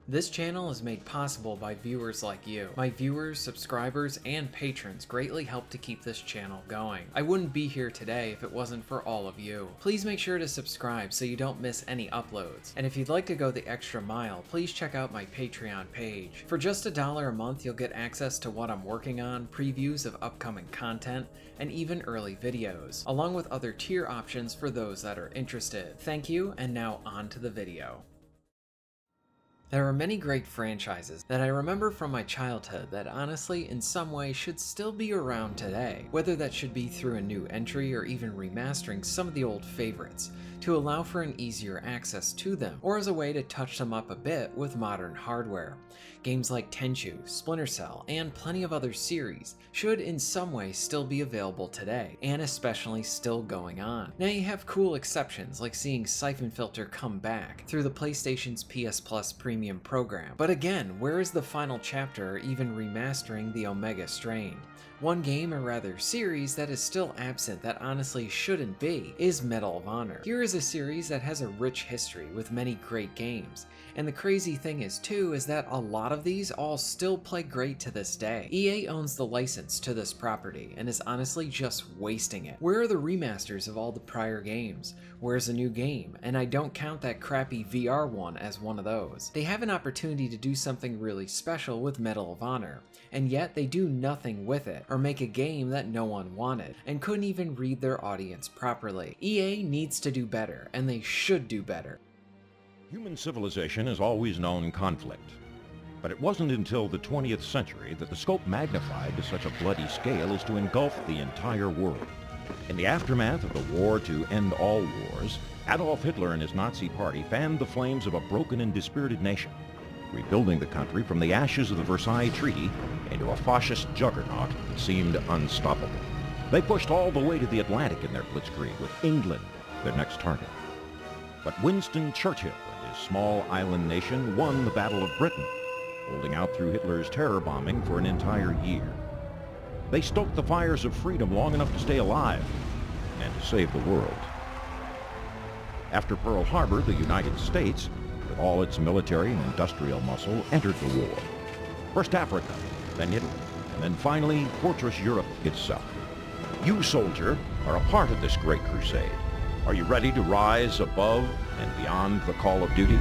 This channel is made possible by viewers like you. My viewers, subscribers, and patrons greatly help to keep this channel going. I wouldn't be here today if it wasn't for all of you. Please make sure to subscribe so you don't miss any uploads. And if you'd like to go the extra mile, please check out my Patreon page. For just $1 a month, you'll get access to what I'm working on, previews of upcoming content, and even early videos, along with other tier options for those that are interested. Thank you, and now on to the video. There are many great franchises that I remember from my childhood that honestly in some way should still be around today, whether that should be through a new entry or even remastering some of the old favorites to allow for an easier access to them, or as a way to touch them up a bit with modern hardware. Games like Tenchu, Splinter Cell, and plenty of other series should in some way still be available today, and especially still going on. Now you have cool exceptions like seeing Siphon Filter come back through the PlayStation's PS Plus Premium program. But again, where is the final chapter or even remastering the Omega Strain? One game, or rather series, that is still absent that honestly shouldn't be is Medal of Honor. Here is a series that has a rich history with many great games, and the crazy thing is too is that a lot of these all still play great to this day. EA owns the license to this property and is honestly just wasting it. Where are the remasters of all the prior games? Where's a new game? And I don't count that crappy VR one as one of those. They have an opportunity to do something really special with Medal of Honor, and yet they do nothing with it, or make a game that no one wanted, and couldn't even read their audience properly. EA needs to do better, and they should do better. Human civilization has always known conflict. But it wasn't until the 20th century that the scope magnified to such a bloody scale as to engulf the entire world. In the aftermath of the war to end all wars, Adolf Hitler and his Nazi party fanned the flames of a broken and dispirited nation, rebuilding the country from the ashes of the Versailles Treaty into a fascist juggernaut that seemed unstoppable. They pushed all the way to the Atlantic in their blitzkrieg, with England their next target. But Winston Churchill and his small island nation won the Battle of Britain, holding out through Hitler's terror bombing for an entire year. They stoked the fires of freedom long enough to stay alive and to save the world. After Pearl Harbor, the United States, with all its military and industrial muscle, entered the war. First Africa, then Italy, and then finally Fortress Europe itself. You, soldier, are a part of this great crusade. Are you ready to rise above and beyond the call of duty?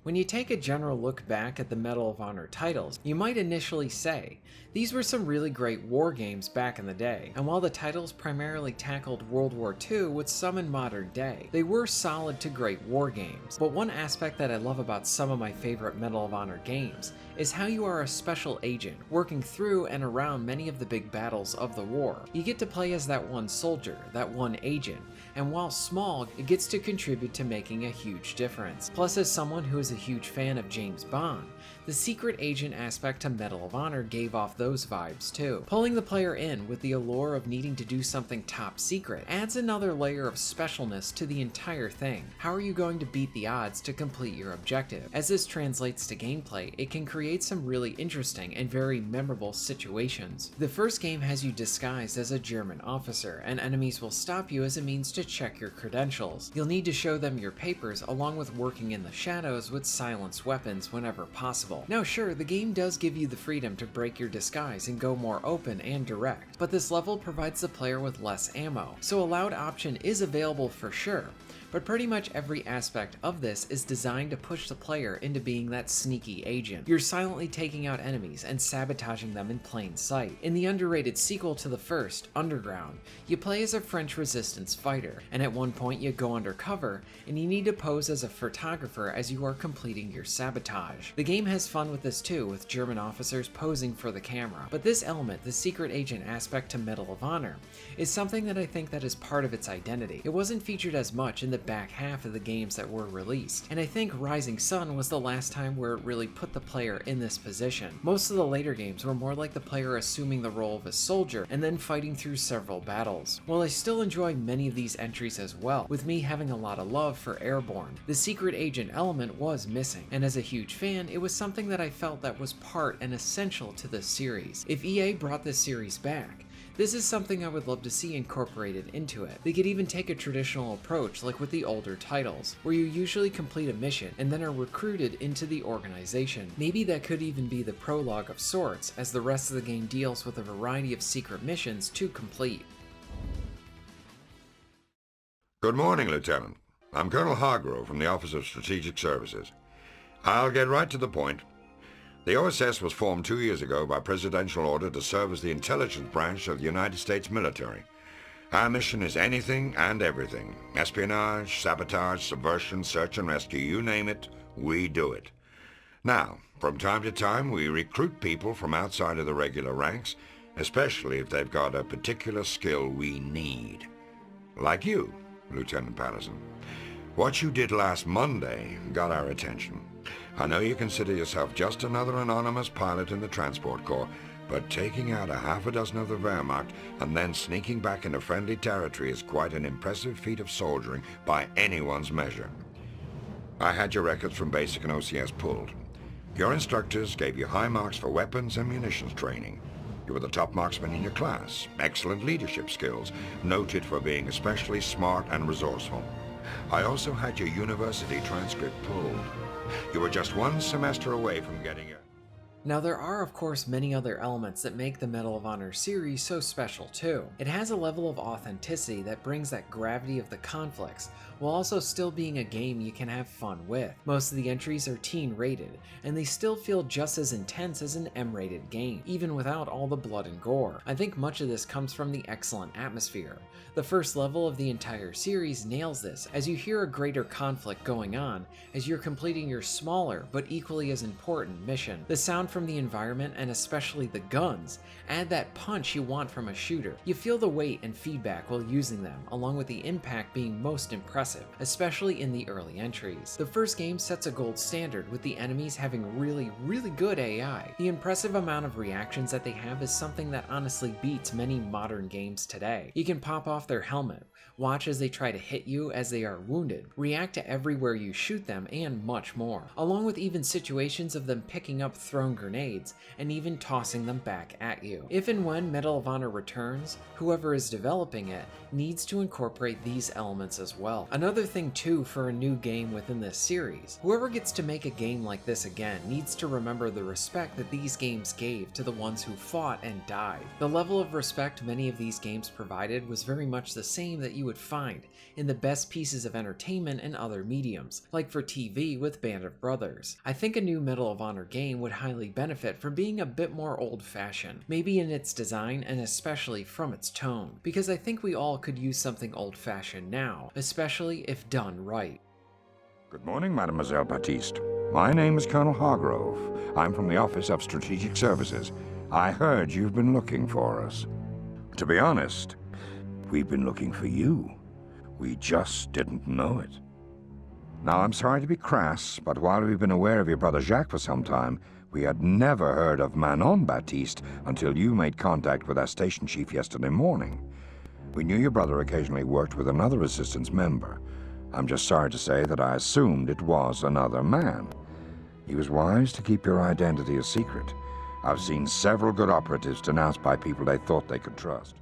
When you take a general look back at the Medal of Honor titles, you might initially say, these were some really great war games back in the day, and while the titles primarily tackled World War II with some in modern day, they were solid to great war games. But one aspect that I love about some of my favorite Medal of Honor games is how you are a special agent, working through and around many of the big battles of the war. You get to play as that one soldier, that one agent, and while small, it gets to contribute to making a huge difference. Plus, as someone who is a huge fan of James Bond, the secret agent aspect to Medal of Honor gave off those vibes too. Pulling the player in with the allure of needing to do something top secret adds another layer of specialness to the entire thing. How are you going to beat the odds to complete your objective? As this translates to gameplay, it can create some really interesting and very memorable situations. The first game has you disguised as a German officer, and enemies will stop you as a means to check your credentials. You'll need to show them your papers along with working in the shadows with silenced weapons whenever possible. Now sure, the game does give you the freedom to break your disguise and go more open and direct, but this level provides the player with less ammo, so a loud option is available for sure. But pretty much every aspect of this is designed to push the player into being that sneaky agent. You're silently taking out enemies and sabotaging them in plain sight. In the underrated sequel to the first, Underground, you play as a French resistance fighter, and at one point you go undercover, and you need to pose as a photographer as you are completing your sabotage. The game has fun with this too, with German officers posing for the camera, but this element, the secret agent aspect to Medal of Honor, is something that I think that is part of its identity. It wasn't featured as much in the back half of the games that were released, and I think Rising Sun was the last time where it really put the player in this position. Most of the later games were more like the player assuming the role of a soldier and then fighting through several battles. While I still enjoy many of these entries as well, with me having a lot of love for Airborne, the secret agent element was missing, and as a huge fan, it was something that I felt that was part and essential to this series. If EA brought this series back, This is something I would love to see incorporated into it. They could even take a traditional approach like with the older titles, where you usually complete a mission and then are recruited into the organization. Maybe that could even be the prologue of sorts, as the rest of the game deals with a variety of secret missions to complete. Good morning, Lieutenant. I'm Colonel Hargrove from the Office of Strategic Services. I'll get right to the point. The OSS was formed 2 years ago by presidential order to serve as the intelligence branch of the United States military. Our mission is anything and everything. Espionage, sabotage, subversion, search and rescue, you name it, we do it. Now, from time to time, we recruit people from outside of the regular ranks, especially if they've got a particular skill we need. Like you, Lieutenant Patterson. What you did last Monday got our attention. I know you consider yourself just another anonymous pilot in the Transport Corps, but taking out a half a dozen of the Wehrmacht and then sneaking back into friendly territory is quite an impressive feat of soldiering by anyone's measure. I had your records from basic and OCS pulled. Your instructors gave you high marks for weapons and munitions training. You were the top marksman in your class, excellent leadership skills, noted for being especially smart and resourceful. I also had your university transcript pulled. You were just one semester away from getting it. Now there are of course many other elements that make the Medal of Honor series so special too. It has a level of authenticity that brings that gravity of the conflicts, while also still being a game you can have fun with. Most of the entries are teen rated, and they still feel just as intense as an M-rated game, even without all the blood and gore. I think much of this comes from the excellent atmosphere. The first level of the entire series nails this, as you hear a greater conflict going on as you're completing your smaller but equally as important mission. The sound from the environment, and especially the guns, add that punch you want from a shooter. You feel the weight and feedback while using them, along with the impact being most impressive, especially in the early entries. The first game sets a gold standard, with the enemies having really good AI. The impressive amount of reactions that they have is something that honestly beats many modern games today. You can pop off their helmet, watch as they try to hit you as they are wounded, react to everywhere you shoot them, and much more, along with even situations of them picking up thrown grenades and even tossing them back at you. If and when Medal of Honor returns, whoever is developing it needs to incorporate these elements as well. Another thing too for a new game within this series, whoever gets to make a game like this again needs to remember the respect that these games gave to the ones who fought and died. The level of respect many of these games provided was very much the same that you would find in the best pieces of entertainment and other mediums, like for TV with Band of Brothers. I think a new Medal of Honor game would highly benefit from being a bit more old-fashioned, maybe in its design and especially from its tone, because I think we all could use something old-fashioned now, especially if done right. Good morning, Mademoiselle Baptiste. My name is Colonel Hargrove. I'm from the Office of Strategic Services. I heard you've been looking for us. To be honest, we've been looking for you. We just didn't know it. Now, I'm sorry to be crass, but while we've been aware of your brother Jacques for some time, we had never heard of Manon Baptiste until you made contact with our station chief yesterday morning. We knew your brother occasionally worked with another resistance member. I'm just sorry to say that I assumed it was another man. He was wise to keep your identity a secret. I've seen several good operatives denounced by people they thought they could trust.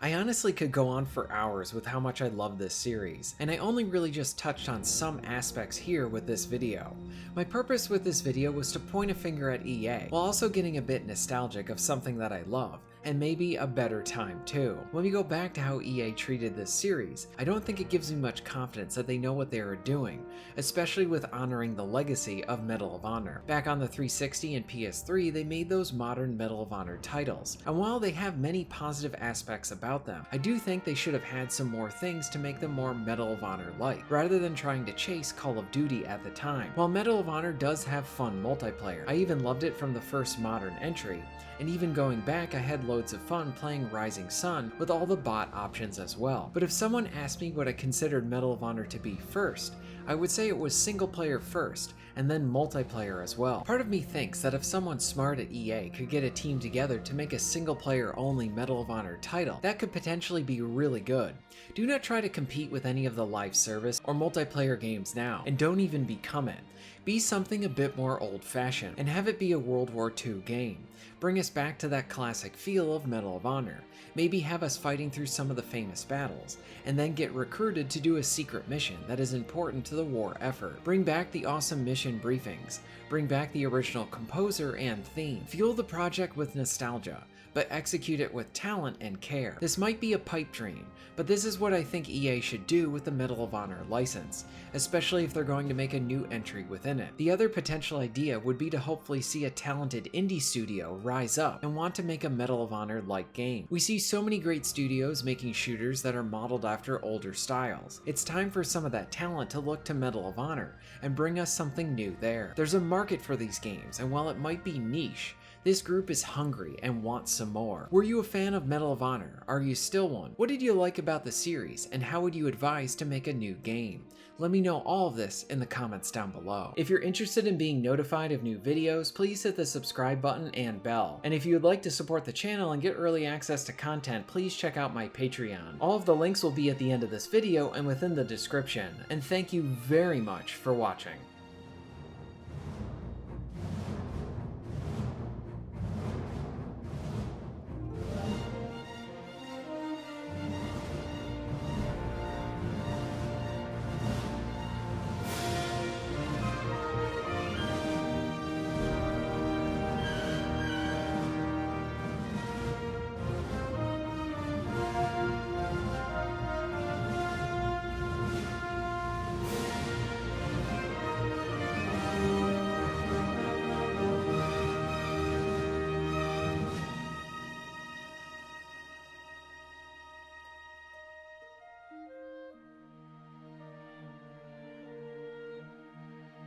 I honestly could go on for hours with how much I love this series, and I only really just touched on some aspects here with this video. My purpose with this video was to point a finger at EA, while also getting a bit nostalgic of something that I love, and maybe a better time too. When we go back to how EA treated this series, I don't think it gives me much confidence that they know what they are doing, especially with honoring the legacy of Medal of Honor. Back on the 360 and PS3, they made those modern Medal of Honor titles, and while they have many positive aspects about them, I do think they should have had some more things to make them more Medal of Honor-like, rather than trying to chase Call of Duty at the time. While Medal of Honor does have fun multiplayer, I even loved it from the first modern entry, and even going back I had loads of fun playing Rising Sun with all the bot options as well. But if someone asked me what I considered Medal of Honor to be first, I would say it was single player first, and then multiplayer as well. Part of me thinks that if someone smart at EA could get a team together to make a single player only Medal of Honor title, that could potentially be really good. Do not try to compete with any of the live service or multiplayer games now, and don't even become it. Be something a bit more old-fashioned, and have it be a World War II game. Bring us back to that classic feel of Medal of Honor. Maybe have us fighting through some of the famous battles, and then get recruited to do a secret mission that is important to the war effort. Bring back the awesome mission briefings. Bring back the original composer and theme. Fuel the project with nostalgia, but execute it with talent and care. This might be a pipe dream, but this is what I think EA should do with the Medal of Honor license, especially if they're going to make a new entry within it. The other potential idea would be to hopefully see a talented indie studio rise up and want to make a Medal of Honor-like game. We see so many great studios making shooters that are modeled after older styles. It's time for some of that talent to look to Medal of Honor and bring us something new there. There's a market for these games, and while it might be niche, this group is hungry and wants some more. Were you a fan of Medal of Honor? Are you still one? What did you like about the series, and how would you advise to make a new game? Let me know all of this in the comments down below. If you're interested in being notified of new videos, please hit the subscribe button and bell. And if you would like to support the channel and get early access to content, please check out my Patreon. All of the links will be at the end of this video and within the description. And thank you very much for watching.